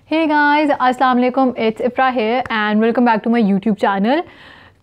Hey guys, अस्सलाम वालेकुम, it's Ifra here and welcome back to my YouTube channel.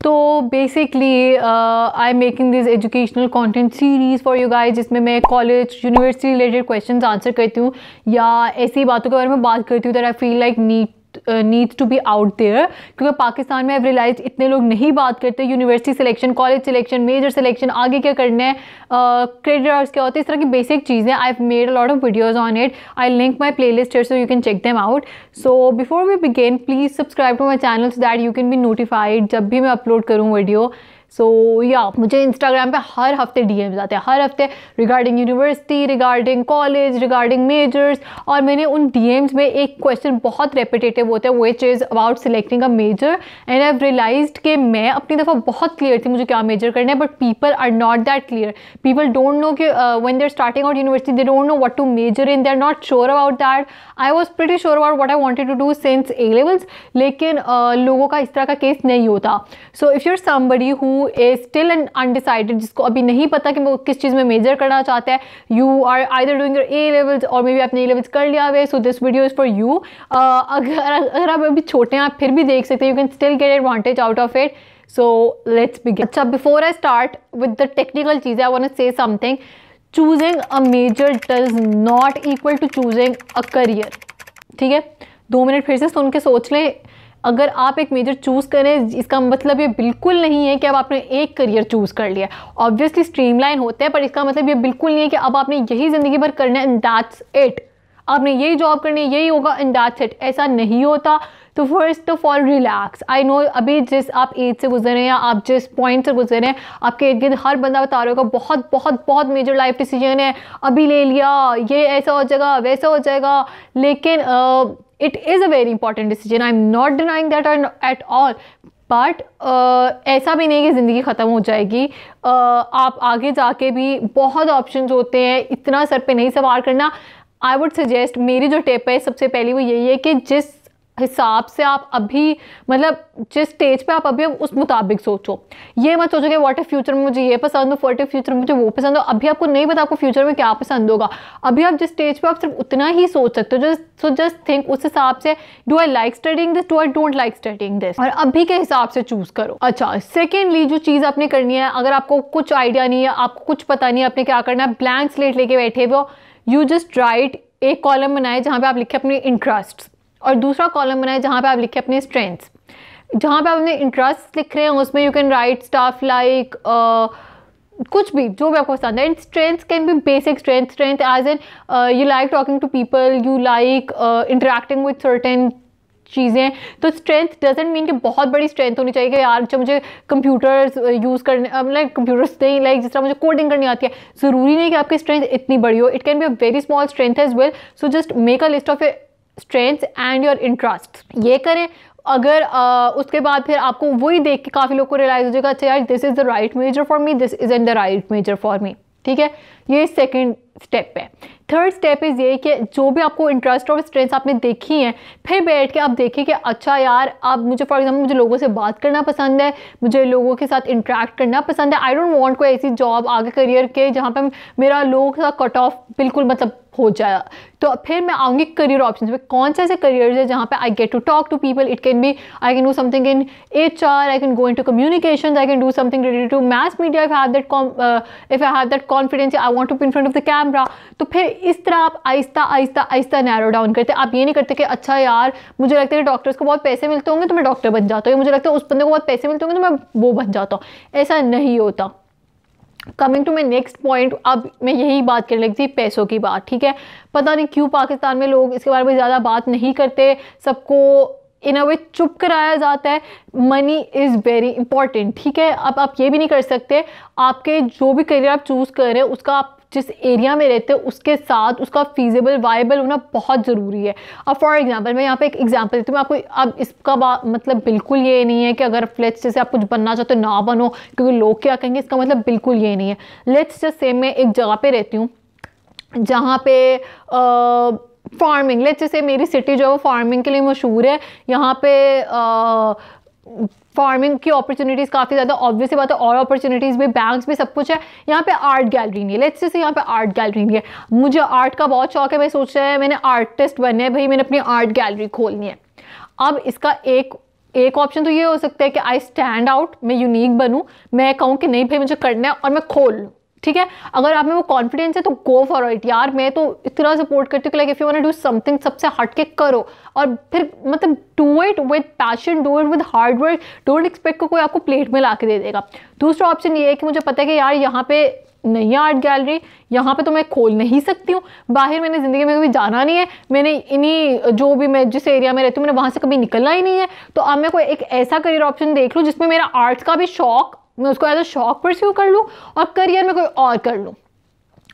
तो basically I am making this educational content series for you guys जिसमें मैं college university related questions answer करती हूँ या ऐसी बातों के बारे में बात करती हूँ that I feel like needs to be out there, क्योंकि पाकिस्तान में आई रियलाइज इतने लोग नहीं बात करते university selection, college selection, major selection, आगे क्या करना है, क्रेडिट आवर्स क्या होते हैं, इस तरह की बेसिक चीज़ें. I have made a lot of videos on it. I link my playlist here so you can check them out. So before we begin please subscribe to my channel so that you can be notified जब भी मैं upload करूँ video. सो या मुझे Instagram पे हर हफ्ते DMs आते हैं, हर हफ्ते regarding university, regarding college, regarding measures. और मैंने उन डीएम्स में एक क्वेश्चन बहुत रेपिटेटिव होता है which is about selecting a major, and I have realised कि मैं अपनी दफ़ा बहुत क्लियर थी मुझे क्या मेजर करना है, but people are not that clear. People don't know कि when they are starting out university they don't know what to major in, they are not sure about that. I was pretty sure about what I wanted to do since A levels, लेकिन लोगों का इस तरह का case नहीं होता. So if you are somebody who is still and undecided, जिसको अभी नहीं पता कि वो किस चीज़ में मेजर करना चाहता है, you are either doing your A levels और मे बी आपने ए लेवल्स कर लिया हुआ है, so this video is for you. अगर आप अभी छोटे हैं आप फिर भी देख सकते हैं, you can still get advantage out of it. So let's begin. अच्छा, before I start with the technical चीज़ें I want to say something. Choosing a major does not equal to choosing a career. ठीक है, 2 minute फिर से सुन के सोच लें. अगर आप एक मेजर चूज़ करें इसका मतलब ये बिल्कुल नहीं है कि अब आपने एक करियर चूज़ कर लिया. ऑब्वियसली स्ट्रीमलाइन होते हैं, पर इसका मतलब ये बिल्कुल नहीं है कि अब आपने यही ज़िंदगी भर करना है एंड दैट्स इट. आपने यही जॉब करनी है, यही होगा एंड दैट्स इट. ऐसा नहीं होता. तो first of all relax. I know अभी जिस आप एज से गुजर रहे हैं या आप जिस पॉइंट से गुजर रहे हैं, आपके इर्द गिर्द हर बंदा बता रहा होगा बहुत बहुत बहुत मेजर लाइफ डिसीजन है, अभी ले लिया, ये ऐसा हो जाएगा वैसा हो जाएगा. लेकिन it is a very important decision. I'm not denying that at all. But ऐसा भी नहीं कि ज़िंदगी ख़त्म हो जाएगी. आप आगे जाके भी बहुत ऑप्शंस होते हैं, इतना सर पे नहीं सवार करना. आई वुड सजेस्ट, मेरी जो टिप है सबसे पहली वो यही है कि जिस हिसाब से आप अभी मतलब जिस स्टेज पे आप अभी उस मुताबिक सोचो. ये मत सोचो कि व्हाट इफ फ्यूचर में मुझे ये पसंद हो, व्हाट इफ फ्यूचर में मुझे वो पसंद हो. अभी आपको नहीं पता आपको फ्यूचर में क्या पसंद होगा. अभी आप जिस स्टेज पे आप सिर्फ उतना ही सोच सकते हो. सो जस्ट थिंक उस हिसाब से, do I like studying this, do I don't like studying this, और अभी के हिसाब से चूज़ करो. अच्छा, सेकेंडली जो चीज़ आपने करनी है, अगर आपको कुछ आइडिया नहीं है, आपको कुछ पता नहीं है आपने क्या करना है, ब्लैंक स्लेट लेके बैठे हो, यू जस्ट राइट. एक कॉलम बनाए जहाँ पे आप लिखे अपने इंटरेस्ट और दूसरा कॉलम बनाए जहाँ पे आप लिखे अपने स्ट्रेंथ्स. जहाँ पे आप अपने इंटरेस्ट लिख रहे हैं उसमें you can write stuff like कुछ भी जो भी आपको पसंद है. And strengths can be basic strength as in you like talking to people, you like interacting with certain चीज़ें. तो स्ट्रेंथ डजेंट मीन कि बहुत बड़ी स्ट्रेंथ होनी चाहिए कि यार जब मुझे कंप्यूटर्स यूज़ करने, लाइक कंप्यूटर्स नहीं, लाइक जिस तरह मुझे कोडिंग करनी आती है, ज़रूरी नहीं कि आपकी स्ट्रेंथ इतनी बड़ी हो. It can be a very small strength as well. So just make a list of strengths and your interest. ये करें. अगर उसके बाद फिर आपको वही देख के काफ़ी लोग को रियलाइज हो जाएगा, अच्छा यार this is the right major for me, this is in the right major for me. ठीक है, ये सेकंड स्टेप है. थर्ड स्टेप इज़ ये कि जो भी आपको इंटरेस्ट और स्ट्रेंथ्स आपने देखी हैं, फिर बैठ के आप देखें कि अच्छा यार अब मुझे फॉर एग्जांपल मुझे लोगों से बात करना पसंद है, मुझे लोगों के साथ इंटरेक्ट करना पसंद है. आई डोंट वांट कोई ऐसी जॉब आगे करियर के जहाँ पे मेरा लोगों का कट ऑफ बिल्कुल मतलब हो जाए. तो फिर मैं आऊँगी करियर ऑप्शन पे. कौन से ऐसे करियर है जहाँ पे I get to talk to people. It can be I can do something in HR, I can go into communication, I can do something related to mass media if I have that confidence, I want to be in front of the camera. तो फिर इस तरह आप Aahista Aahista Aahista narrow down करते. आप ये नहीं करते कि अच्छा यार मुझे लगता है कि डॉक्टर्स को बहुत पैसे मिलते होंगे तो मैं डॉक्टर बन जाता हूँ, मुझे लगता है उस बंदे को बहुत पैसे मिलते होंगे तो मैं वो बन जाता हूँ. ऐसा नहीं होता. Coming to my next point, अब मैं यही बात करने लगी थी पैसों की बात. ठीक है, पता नहीं क्यों पाकिस्तान में लोग इसके बारे में ज़्यादा बात नहीं करते, सबको इन अ वे चुप कराया जाता है. Money is very important. ठीक है, अब आप ये भी नहीं कर सकते, आपके जो भी करियर आप चूज़ कर रहे हैं उसका आप जिस एरिया में रहते हो उसके साथ उसका फीजिबल वाइबल होना बहुत ज़रूरी है. अब फॉर एग्जांपल मैं यहाँ पे एक एग्जांपल देती हूँ आपको. अब इसका मतलब बिल्कुल ये नहीं है कि अगर लेट्स जैसे आप कुछ बनना चाहते हो ना बनो क्योंकि लोग क्या कहेंगे, इसका मतलब बिल्कुल ये नहीं है. लेट्स जस्ट से मैं एक जगह पे रहती हूँ जहाँ पे फार्मिंग, लेट्स जैसे मेरी सिटी जो है वो फार्मिंग के लिए मशहूर है. यहाँ पे फार्मिंग की अपॉर्चुनिटीज़ काफ़ी ज़्यादा ऑब्वियस बात है, और अपॉर्चुनिटीज़ भी, बैंक्स भी, सब कुछ है। यहाँ पे आर्ट गैलरी नहीं है, लेट्स से यहाँ पे आर्ट गैलरी नहीं है। मुझे आर्ट का बहुत शौक है, मैं सोच रहा है मैंने आर्टिस्ट बनना है भाई, मैंने अपनी आर्ट गैलरी खोलनी है। अब इसका एक ऑप्शन तो ये हो सकता है कि आई स्टैंड आउट, मैं यूनिक बनूँ, मैं कहूँ कि नहीं भाई मुझे करना है और मैं खोल लूँ, ठीक है। अगर आप में वो कॉन्फिडेंस है तो गो फॉर इट यार, मैं तो इतना सपोर्ट करती हूँ, like if you want to do something, सबसे हट के करो, और फिर मतलब do it with passion, do it with hard work, don't expect को कोई आपको प्लेट में ला के दे देगा। दूसरा ऑप्शन ये है कि मुझे पता है कि यार यहाँ पे नहीं है आर्ट गैलरी, यहाँ पे तो मैं खोल नहीं सकती हूँ, बाहर मैंने ज़िंदगी में कभी जाना नहीं है, मैंने इन्हीं जो भी मैं जिस एरिया में रहती हूँ मैंने वहाँ से कभी निकलना ही नहीं है, तो अब मैं कोई एक ऐसा करियर ऑप्शन देख लूँ जिसमें मेरा आर्ट्स का भी शौक, मैं उसको एज अ शौक परस्यू कर लूँ और करियर में कोई और कर लूँ।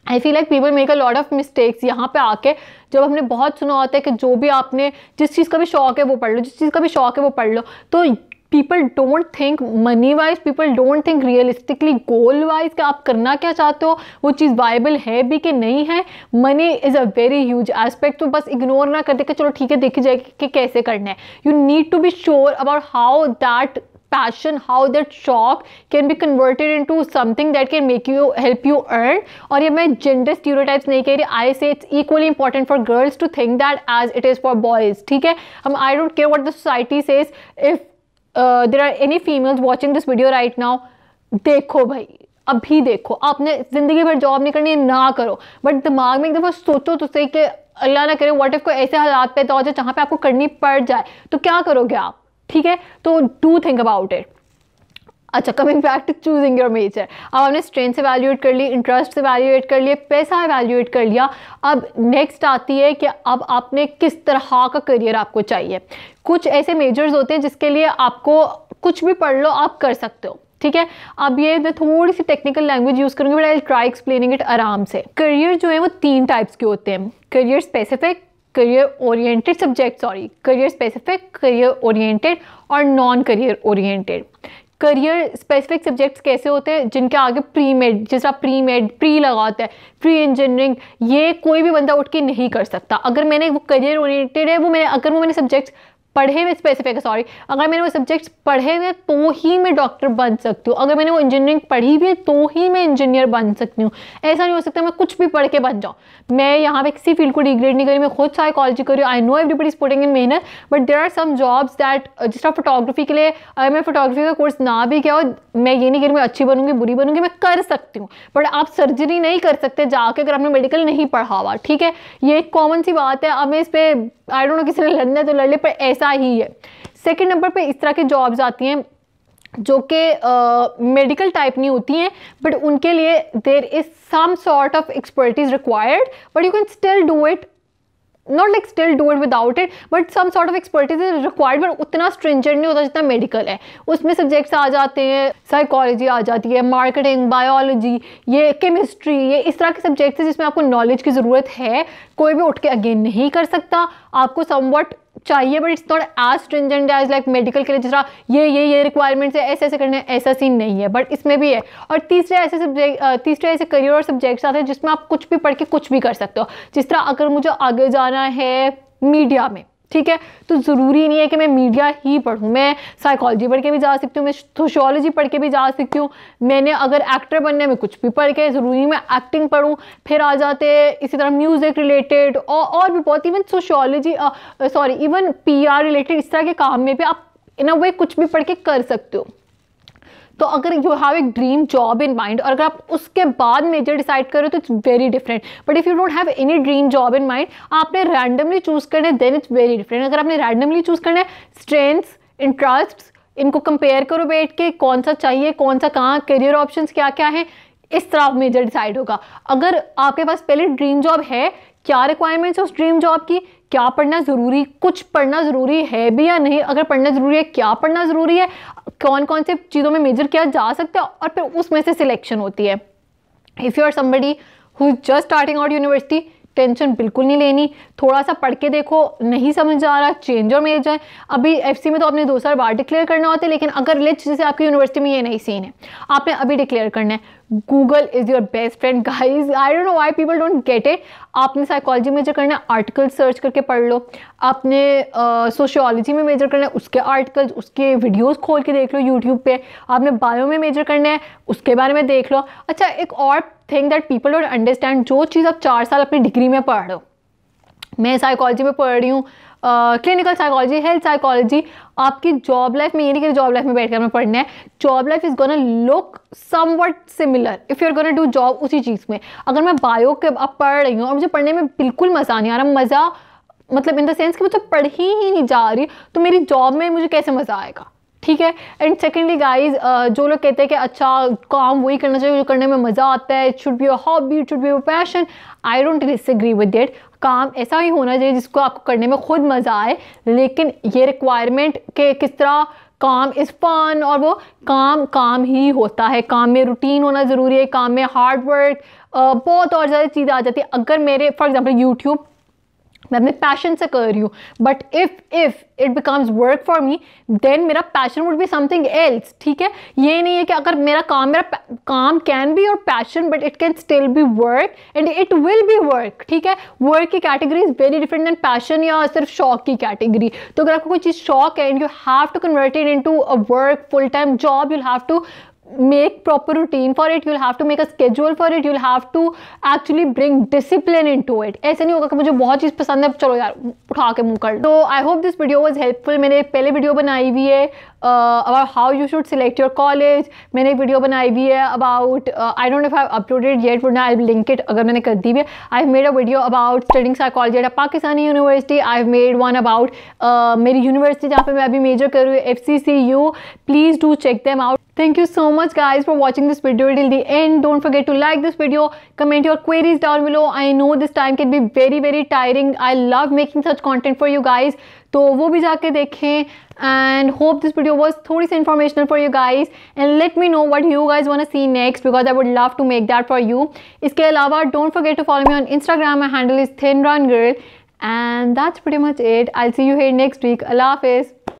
आई feel like people make a lot of mistakes यहाँ पे आके, जब हमने बहुत सुना होता है कि जो भी आपने जिस चीज़ का भी शौक है वो पढ़ लो, जिस चीज़ का भी शौक है वो पढ़ लो, तो people don't think money wise, people don't think realistically goal wise कि आप करना क्या चाहते हो, वो चीज़ वायबल है भी कि नहीं है। Money is a very huge aspect, तो बस इग्नोर ना कर दे कि चलो ठीक है देखी जाएगी कि कैसे करना है। You need to be sure about how that passion, how that shock can be converted into something that can make you help you earn। और ये मैं gender stereotypes नहीं कह रही, I say it's equally important for girls to think that as it is for boys, ठीक है। हम I don't care what the society says, if there are any females watching this video right now, देखो भाई अभी देखो, आपने ज़िंदगी भर जॉब नहीं करनी है ना करो, बट दिमाग में एक दफ़ा सोचो तो सही कि अल्लाह ना करे व्हाट इफ कोई ऐसे हालात पैदा हो जाए जहाँ पे आपको करनी पड़ जाए, तो क्या करोगे आप, ठीक है। तो डू थिंक अबाउट इट। अच्छा, coming back to choosing your major, अब आपने स्ट्रेंथ एवैल्यूएट कर ली, इंटरेस्ट एवैल्यूएट कर लिए, पैसा एवैल्यूएट कर लिया, अब नेक्स्ट आती है कि अब आपने किस तरह का करियर आपको चाहिए। कुछ ऐसे मेजर्स होते हैं जिसके लिए आपको कुछ भी पढ़ लो आप कर सकते हो, ठीक है। अब ये मैं थोड़ी सी टेक्निकल लैंग्वेज यूज़ करूँगी, but I try explaining it आराम से। करियर जो है वो 3 टाइप्स के होते हैं, career specific, career oriented subject, career specific, career oriented और non career oriented. Career specific subjects कैसे होते हैं, जिनके आगे प्री मेड, जैसा प्री मेड प्री लगा होता है, प्री इंजीनियरिंग, ये कोई भी बंदा उठ के नहीं कर सकता। अगर मैंने वो करियर ओरिएंटेड है, वो मैंने अगर वो मैंने सब्जेक्ट्स पढ़े हुए स्पेसिफिक है, अगर मैंने वो सब्जेक्ट्स पढ़े हुए तो ही मैं डॉक्टर बन सकती हूँ, अगर मैंने वो इंजीनियरिंग पढ़ी हुई है तो ही मैं इंजीनियर बन सकती हूँ। ऐसा नहीं हो सकता मैं कुछ भी पढ़ के बन जाऊँ। मैं यहाँ पे किसी फील्ड को डिग्रेड नहीं करी, मैं खुद साइकोलॉजी करी, I know everybody is putting in मेहनत, but there are some jobs that, जिस तरह फोटोग्राफी के लिए अगर मैं फोटोग्राफी का कोर्स ना भी किया हो, मैं ये नहीं कह रही मैं अच्छी बनूंगी बुरी बनूंगी, मैं कर सकती हूँ, बट आप सर्जरी नहीं कर सकते जाके अगर आपने मेडिकल नहीं पढ़ा हुआ, ठीक है। ये एक कॉमन सी बात है। अब मैं इस पर आई डोंट नो किसी ने लड़ना है तो लड़ ले, पर ऐसा ही है। सेकेंड नंबर पे इस तरह की जॉब्स आती हैं जो कि मेडिकल टाइप नहीं होती हैं, बट उनके लिए there is some sort of expertise required, but you can still do it, not like still do it without it, but some sort of expertise is required, but उतना stringent नहीं होता जितना medical है। उसमें subjects आ जाते हैं, psychology आ जाती है, मार्केटिंग, बायोलॉजी, ये केमिस्ट्री, ये इस तरह के सब्जेक्ट्स हैं जिसमें आपको नॉलेज की ज़रूरत है। कोई भी उठ के अगेन नहीं कर सकता, आपको समवट चाहिए, but it's not as stringent as like medical के लिए, जिस तरह ये रिक्वायरमेंट्स है, ऐसे ऐसे करने हैं, ऐसा सीन नहीं है, बट इसमें भी है। और तीसरे ऐसे करियर और सब्जेक्ट्स आते हैं जिसमें आप कुछ भी पढ़ के कुछ भी कर सकते हो। जिस तरह अगर मुझे आगे जाना है मीडिया में, ठीक है, तो ज़रूरी नहीं है कि मैं मीडिया ही पढ़ूँ, मैं साइकोलॉजी पढ़ के भी जा सकती हूँ, मैं सोशियोलॉजी पढ़ के भी जा सकती हूँ। मैंने अगर एक्टर बनने में कुछ भी पढ़ के, ज़रूरी मैं एक्टिंग पढ़ूँ। फिर आ जाते हैं इसी तरह म्यूज़िक रिलेटेड और भी बहुत, even sociology even PR related, इस तरह के काम में भी आप इन अ वे कुछ भी पढ़ के कर सकते हो। तो अगर यू हैव एक ड्रीम जॉब इन माइंड और अगर आप उसके बाद मेजर डिसाइड करो तो it's very different, but if you don't have any dream job in mind, आपने रैंडमली चूज करना है, देन इट्स वेरी डिफरेंट। अगर आपने रैंडमली चूज करना है, स्ट्रेंथ्स, इंटरेस्ट्स, इनको कंपेयर करो बैठ के, कौन सा चाहिए, कौन सा कहाँ, करियर ऑप्शंस क्या क्या है, इस तरह मेजर डिसाइड होगा। अगर आपके पास पहले ड्रीम जॉब है, क्या रिक्वायरमेंट्स है उस ड्रीम जॉब की, क्या पढ़ना ज़रूरी, कुछ पढ़ना ज़रूरी है भी या नहीं, अगर पढ़ना ज़रूरी है क्या पढ़ना ज़रूरी है, कौन कौन से चीज़ों में मेजर किया जा सकता है, और फिर उसमें से सिलेक्शन होती है। If you are somebody who is just starting out university, tension बिल्कुल नहीं लेनी, थोड़ा सा पढ़ के देखो, नहीं समझ आ रहा, चेंज और मेजर। अभी FC में तो आपने 2 साल बाद डिक्लेयर करना होता है, लेकिन अगर लेट्स जैसे आपकी यूनिवर्सिटी में ये नहीं सीन है, आपने अभी डिक्लेयर करना है, Google is your best friend guys. I don't know why people don't get it. आपने साइकोलॉजी मेजर करना है, आर्टिकल सर्च करके पढ़ लो. आपने सोशियोलॉजी में मेजर करना है, उसके आर्टिकल्स, उसके वीडियोस खोल के देख लो यूट्यूब पे. आपने बायो में मेजर करना है, उसके बारे में देख लो. अच्छा, एक और thing that people don't understand, जो चीज़ आप 4 साल अपनी डिग्री में पढ़ रहे हो, मैं साइकोलॉजी में पढ़ रही हूँ, क्लिनिकल साइकोलॉजी, हेल्थ साइकोलॉजी, आपकी जॉब लाइफ में ये नहीं कि जॉब लाइफ में बैठ कर हमें पढ़ना है. Job life is gonna look somewhat similar if you are gonna do job उसी चीज़ में. अगर मैं बायो के अब पढ़ रही हूँ और मुझे पढ़ने में बिल्कुल मज़ा नहीं आ रहा, मज़ा मतलब इन द सेंस कि मुझे पढ़ ही नहीं जा रही, तो मेरी जॉब में मुझे कैसे मज़ा आएगा. ठीक है. एंड सेकेंडली गाइज, जो लोग कहते हैं कि अच्छा काम वही करना चाहिए जो करने में मज़ा आता है, it should be a hobby, it should be a passion, I don't disagree with it. काम ऐसा ही होना चाहिए जिसको आपको करने में खुद मज़ा आए, लेकिन ये रिक्वायरमेंट के किस तरह काम इज़ फन, और वो काम ही होता है. काम में रूटीन होना ज़रूरी है, काम में हार्ड वर्क, बहुत और ज़्यादा चीज़ें आ जाती है. अगर मेरे फॉर एग्जाम्पल यूट्यूब मैं अपने पैशन से कर रही हूँ, but if it becomes work for me, then मेरा passion would be something else. ठीक है. ये नहीं है कि अगर मेरा काम can be your passion, but it can still be work and it will be work. ठीक है. वर्क की category is very different than passion या सिर्फ शौक की कैटेगरी. तो अगर आपको कोई चीज़ शौक है and you have to convert it into a work full time job, you'll have to make proper routine for it, you'll have to make a schedule for it, you'll have to actually bring discipline into it. ऐसे नहीं होगा कि मुझे बहुत चीज़ पसंद है, चलो यार उठा के मुंह कर. तो I hope this video was helpful. मैंने एक पहले वीडियो बनाई हुई है about how you should select your college. मैंने एक वीडियो बनाई हुई है about I don't know if I've uploaded yet, but I'll link it अगर मैंने कर दी है. I've made a video about studying psychology at a Pakistani university. I've made one about मेरी यूनिवर्सिटी जहाँ पे मैं अभी मेजर कर रही हूँ, FCCU. Please do check them out. Thank you so much guys for watching this video till the end. Don't forget to like this video, comment your queries down below. I know this time can be very tiring. I love making such content for you guys. तो वो भी जाके देखें. And hope this video was थोड़ी सी informational for you guys. And let me know what you guys want to see next, because I would love to make that for you. इसके अलावा don't forget to follow me on Instagram. My handle is thinrungirl. And that's pretty much it. I'll see you here next week. Allah Hafiz.